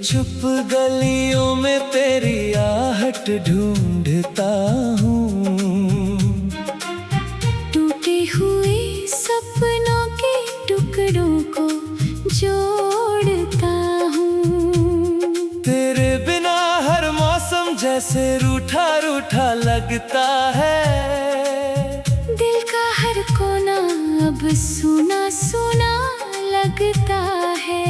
चुप गलियों में तेरी आहट ढूंढता हूँ। टूटे हुए सपनों के टुकड़ों को जोड़ता हूँ। तेरे बिना हर मौसम जैसे रूठा रूठा लगता है। दिल का हर कोना अब सूना सूना लगता है।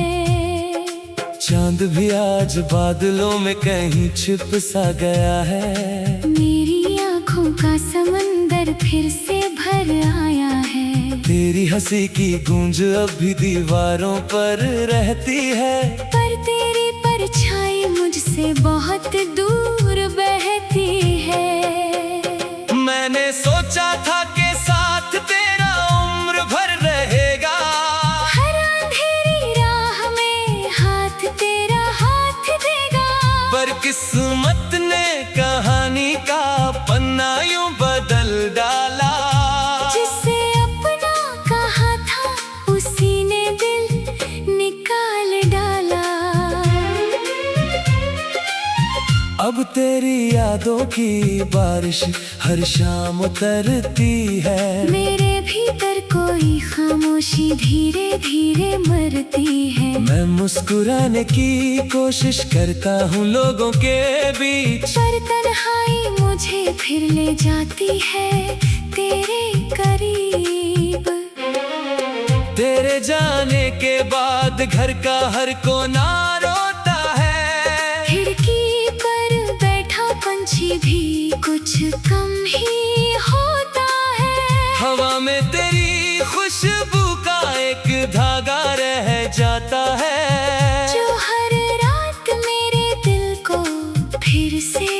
चांद भी आज बादलों में कहीं छिप सा गया है। मेरी आँखों का समंदर फिर से भर आया है। तेरी हंसी की गूंज अब भी दीवारों पर रहती है। पर तेरी परछाई मुझसे बहुत दूर बहती है। मैंने सोचा था कि साथ तेरा उम्र भर रहेगा। हर अंधेरी राह में हाथ तेरा हाथ देगा। पर किस्मत ने कहानी का पन्ना यूं बदल डाला। जिसे अपना कहा था उसी ने दिल निकाल डाला। अब तेरी यादों की बारिश हर शाम उतरती है। मेरे भीतर कोई खामोशी धीरे धीरे मरती है। मैं मुस्कुराने की कोशिश करता हूँ लोगों के बीच। पर तन्हाई मुझे फिर ले जाती है तेरे करीब। तेरे जाने के बाद घर का हर कोना रोता है। खिड़की पर बैठा पंछी भी कुछ कम ही होता है। हवा में तेरी खुशबू का एक धागा रह जाता है। जो हर रात मेरे दिल को फिर से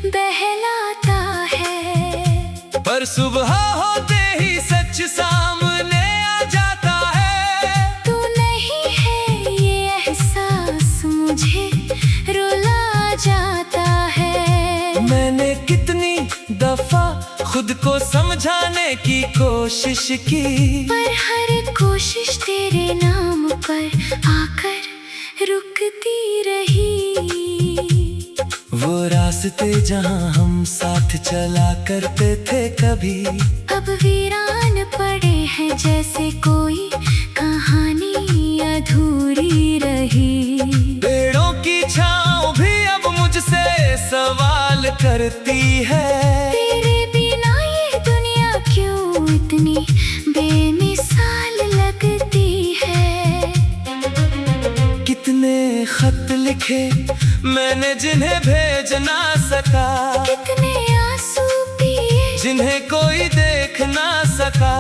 बहलाता है। पर सुबह होते ही सच सामने आ जाता है। तू नहीं है ये एहसास मुझे रुला जाता है। मैंने कितनी दफा खुद को समझाने की कोशिश की। पर हर कोशिश तेरे नाम पर आकर रुकती रही। वो रास्ते जहाँ हम साथ चला करते थे कभी, अब वीरान पड़े हैं जैसे कोई कहानी अधूरी रही। पेड़ों की छाँव भी अब मुझसे सवाल करती है। तेरे बिना ये दुनिया क्यों इतनी बेमिसाल लगती है। कितने खत लिखे मैंने जिन्हें भेज ना सका। कितने आंसू पिए जिन्हें कोई देख ना सका।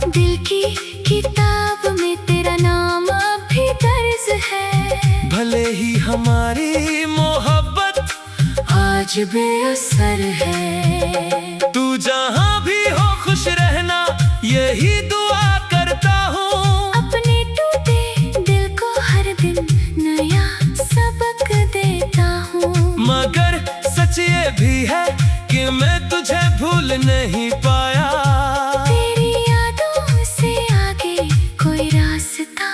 दिल की किताब में तेरा नाम अब भी दर्ज है। भले ही हमारी मोहब्बत आज बेअसर है। तू जहाँ भी हो खुश रहना यही दुआ करता हूँ। अपने टूटे दिल को हर दिन नया सबक देता हूँ। मगर सच ये भी है कि मैं तुझे भूल नहीं पाया। तेरी यादों से आगे कोई रास्ता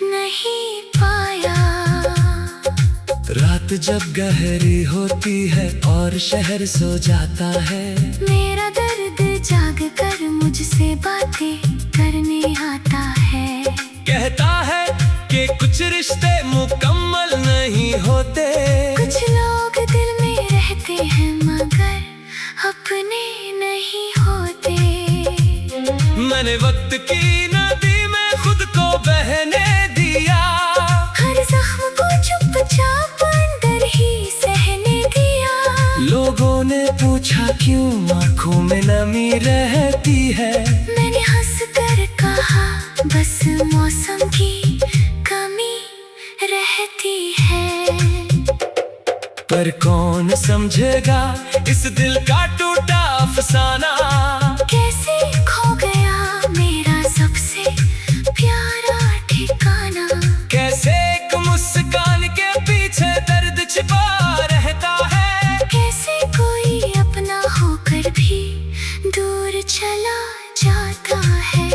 नहीं पाया। रात जब गहरी होती है और शहर सो जाता है। मेरा दर्द जाग कर मुझसे बातें करने आता है। कहता है कि कुछ रिश्ते मुकम्मल नहीं होते। कुछ लोग दिल में रहते हैं मगर अपने नहीं होते। मैंने वक्त की नदी में खुद को बहने दिया। हर जख्म को चुपचाप अंदर ही सहने दिया। लोगों ने पूछा क्यों आँखों में नमी रहती है। मैंने हंस कर कहा बस मौसम की कमी रहती है। पर कौन समझेगा इस दिल का टूटा अफसाना। कैसे खो गया मेरा सबसे प्यारा ठिकाना। कैसे एक मुस्कान के पीछे दर्द छिपा रहता है। कैसे कोई अपना होकर भी दूर चला जाता है।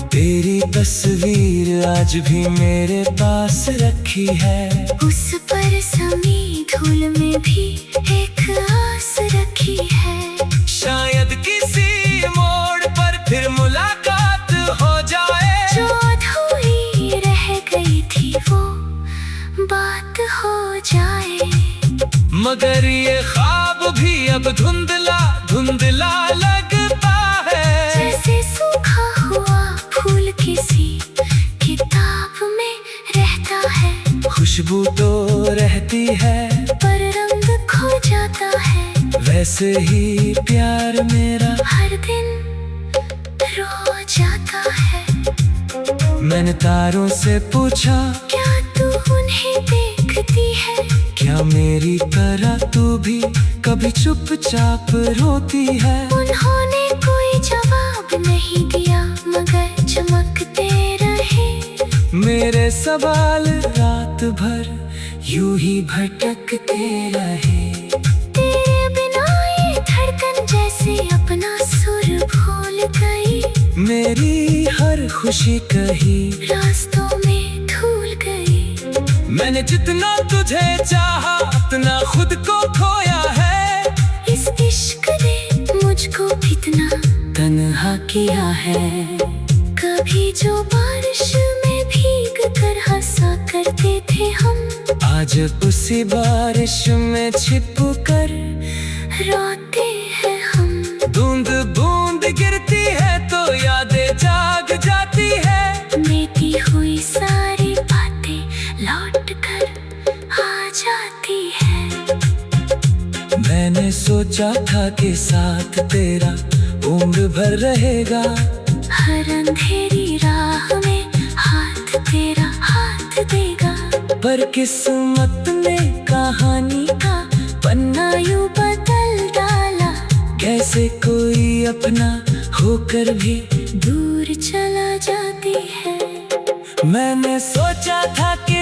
तेरी तस्वीर आज भी मेरे पास रखी रखी है। उस पर समी धूल में भी एक आस रखी है। शायद किसी मोड़ पर फिर मुलाकात हो जाए। जो अधूरी रह गई थी वो बात हो जाए। मगर ये ख्वाब भी अब धुंधला धुंधला लगता है। जैसे सूखा हुआ फूल किसी किताब में रहता है। खुशबू तो रहती है पर रंग खो जाता है। वैसे ही प्यार मेरा हर दिन रो जाता है। मैंने तारों से पूछा, क्या तू उन्हें देखती है? क्या मेरी तरह तू भी कभी चुपचाप रोती है? उन्होंने कोई जवाब नहीं दिया मगर चमकते रहे। मेरे सवाल रात भर यूं ही भटकते रहे। तेरे बिना ये धड़कन जैसे अपना सुर भूल गई। मेरी हर खुशी कहीं रास्तों में धूल गई। मैंने जितना तुझे चाहा उतना खुद को खोया है। इस इश्क ने मुझको इतना तन्हा किया है। कभी जो बारिश में भीग कर हंसा करते थे हम, आज उसी बारिश में छिप कर रोते हैं हम। बूंद बूंद गिरती है तो यादें जाग जाती है। बीती हुई सारी बातें लौट कर आ जाती है। मैंने सोचा था कि साथ तेरा उम्र भर रहेगा। हर अंधेरी राह में हाथ तेरा हाथ देगा। पर किस्मत ने कहानी का पन्ना यूं बदल डाला। कैसे कोई अपना होकर भी दूर चला जाती है। मैंने सोचा था कि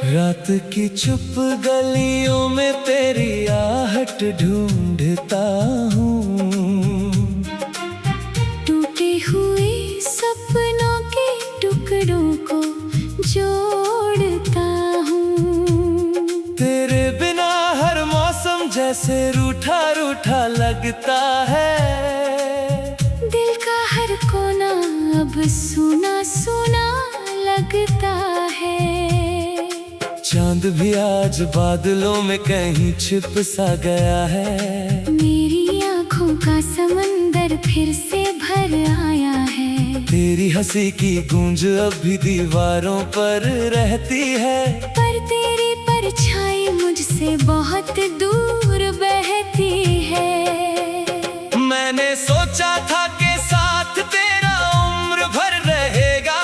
रात की चुप गलियों में तेरी आहट ढूंढता हूँ। टूटे हुए सपनों के टुकड़ों को जोड़ता हूँ। तेरे बिना हर मौसम जैसे रूठा रूठा लगता है। दिल का हर कोना अब सुना सुना लगता है। चांद भी आज बादलों में कहीं छिप सा गया है। मेरी आँखों का समंदर फिर से भर आया है। तेरी हंसी की गूंज अब भी दीवारों पर रहती है। पर तेरी परछाई मुझसे बहुत दूर बहती है। मैंने सोचा था कि साथ तेरा उम्र भर रहेगा।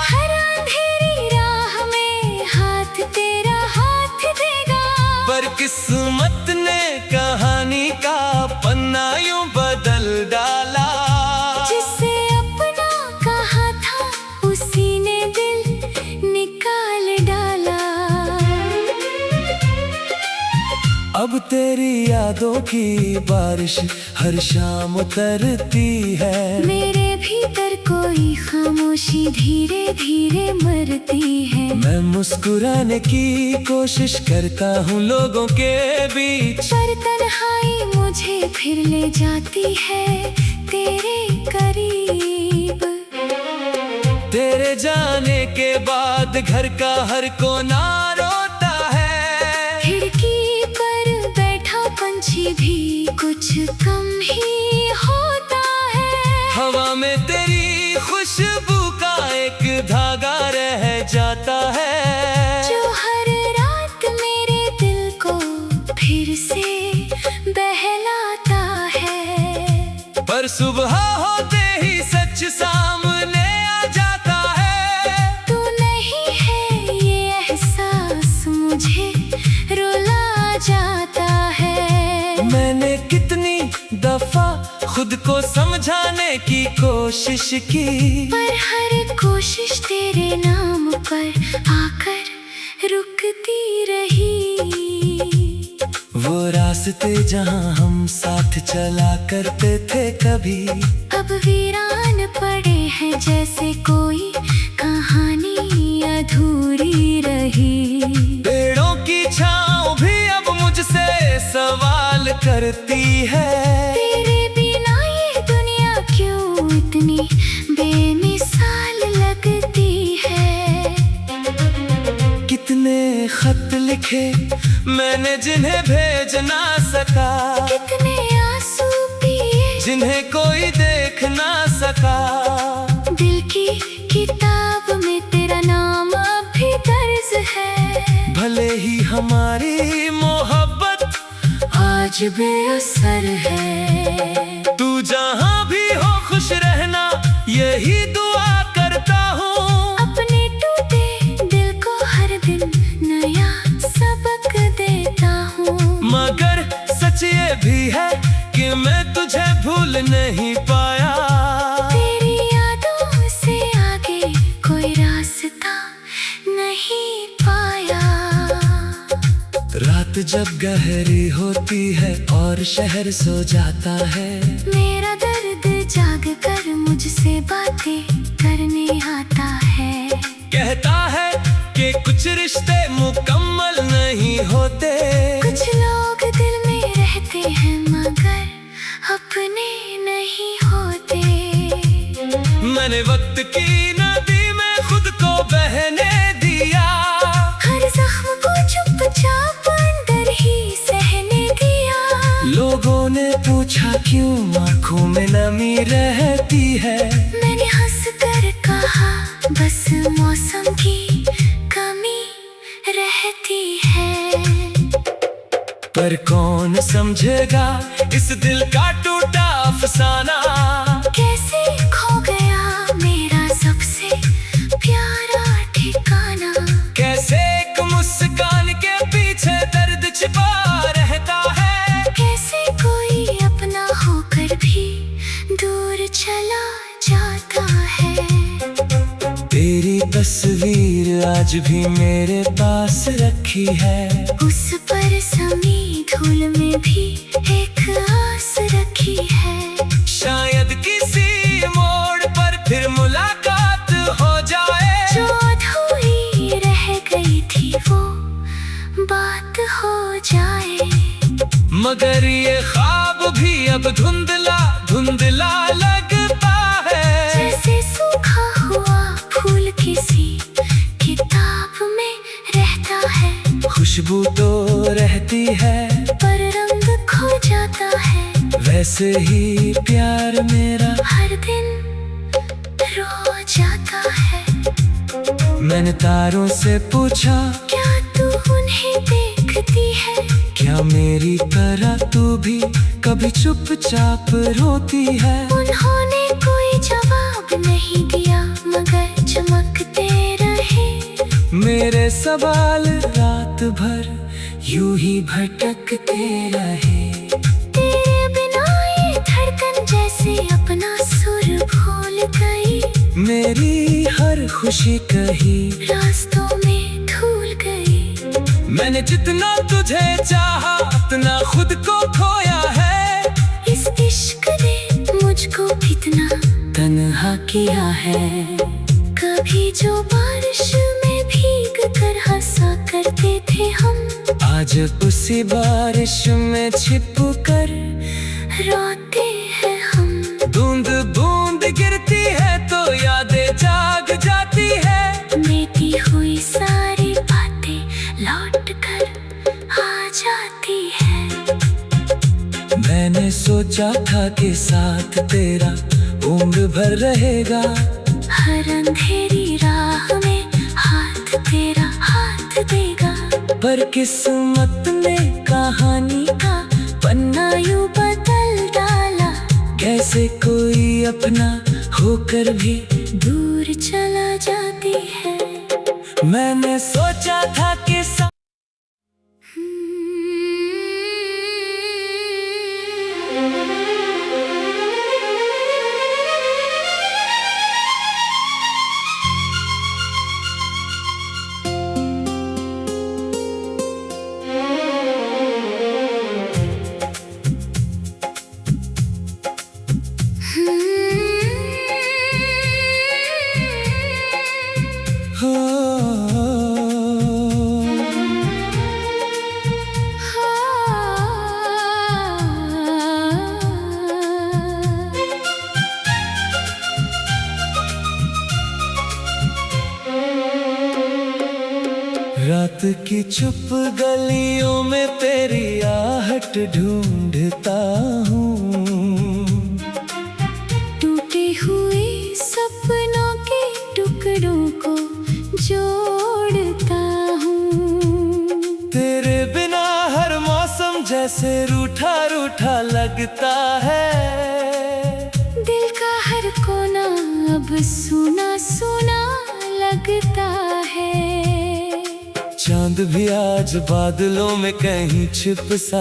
हर अंधेरी राह में हाथ तेरा हाथ देगा। पर किस्मत ने कहानी का पन्ना यूं बदल डाला। जिसे अपना कहा था उसी ने दिल निकाल डाला। अब तेरी यादों की बारिश हर शाम उतरती है। मेरे भीतर कोई खामोशी धीरे धीरे मरती है। मैं मुस्कुराने की कोशिश करता हूँ लोगों के बीच। पर तन्हाई मुझे फिर ले जाती है तेरे करीब। तेरे जाने के बाद घर का हर कोना रोता है। खिड़की पर बैठा पंछी भी कुछ कम ही होता है। हवा में तेरी खुशबू का एक धागा रह जाता है। जो हर रात पर सुबह होते ही सच सामने आ जाता है। तू नहीं है ये एहसास मुझे रुला जाता है। मैंने कितनी दफा खुद को समझाने की कोशिश की, पर हर कोशिश तेरे नाम पर आकर रुकती रही। वो रास्ते जहाँ हम साथ चला करते थे कभी, अब वीरान पड़े हैं जैसे कोई कहानी अधूरी रही। पेड़ों की छाँव भी अब मुझसे सवाल करती है। तेरे बिना ये दुनिया क्यों इतनी बेमिसाल लगती है। कितने खत लिखे मैंने जिन्हें भेज ना सका, कितने आंसू पिए जिन्हें कोई देख ना सका। दिल की किताब में तेरा नाम अब भी दर्ज है। भले ही हमारी मोहब्बत आज बेअसर है। तू जहाँ भी हो खुश रहना यही दुआ करता हूँ। अपने टूटे दिल को हर दिन नया सबक देता हूँ। मगर सच ये भी है कि मैं तुझे भूल नहीं पाया। तेरी यादों से आगे कोई रास्ता नहीं पाया। रात जब गहरी होती है और शहर सो जाता है, मेरा दर्द जाग कर मुझसे बातें करने आता है। कहता है कि कुछ रिश्ते मुकम्मल नहीं होते। कुछ लोग दिल में रहते हैं मगर अपने नहीं होते। मैंने वक्त की नदी में खुद को बहने दिया, हर जख्म को चुपचाप अंदर ही सहने दिया। लोगों ने पूछा क्यों आँखों में नमी रहती है। मैंने हंस कर कहा बस मौसम की कमी रहती है। पर कौन समझेगा इस दिल का टूटा अफसाना। कैसे खो गया मेरा सबसे प्यारा ठिकाना। कैसे एक मुस्कान के पीछे दर्द छिपा रहता है। कैसे कोई अपना होकर भी दूर चला जाता है। तेरी तस्वीर आज भी मेरे पास रखी है। उस पर समी धूल में भी एक आस रखी है। शायद किसी मोड़ पर फिर मुलाकात हो जाए। जो अधूरी रह गई थी वो बात हो जाए। मगर ये ख्वाब भी अब धुंधला धुंधला लगता है। जैसे सूखा हुआ फूल किसी किताब में रहता है। खुशबू तो रहती है पर रंग खो जाता है। वैसे ही प्यार मेरा हर दिन रो जाता है। मैंने तारों से पूछा क्या तू उन्हें देखती है। क्या मेरी तरह तू भी कभी चुपचाप रोती है। उन्होंने कोई जवाब नहीं दिया मगर चमकते रहे। मेरे सवाल रात भर यूं ही भटकते रहे। तेरे बिना ये धड़कन जैसे अपना सुर भूल गई। मेरी हर खुशी कहीं रास्तों में धूल गई। मैंने जितना तुझे चाहा उतना खुद को खोया है। इस इश्क ने मुझको कितना तन्हा किया है। कभी जो बारिश में भीग कर हंसा करते थे हम, आज उसी बारिश में छिप कर रोते हैं हम। बूंद बूंद गिरती है तो यादें जाग जाती है। बीती हुई सारी बातें लौट कर आ जाती है। मैंने सोचा था कि साथ तेरा उम्र भर रहेगा। हर अंधेरी राह में हाथ तेरा हाथ देगा। पर किस्मत ने कहानी का पन्ना यूं बदल डाला। कैसे जैसे कोई अपना होकर भी दूर चला जाती है। मैंने सोचा था कि रात की चुप गलियों में तेरी आहट ढूंढता हूँ। टूटे हुए सपनों के टुकड़ों को जोड़ता हूँ। तेरे बिना हर मौसम जैसे रूठा रूठा लगता है। दिल का हर कोना अब सुना सुना लगता है। चांद भी आज बादलों में कहीं छिप सा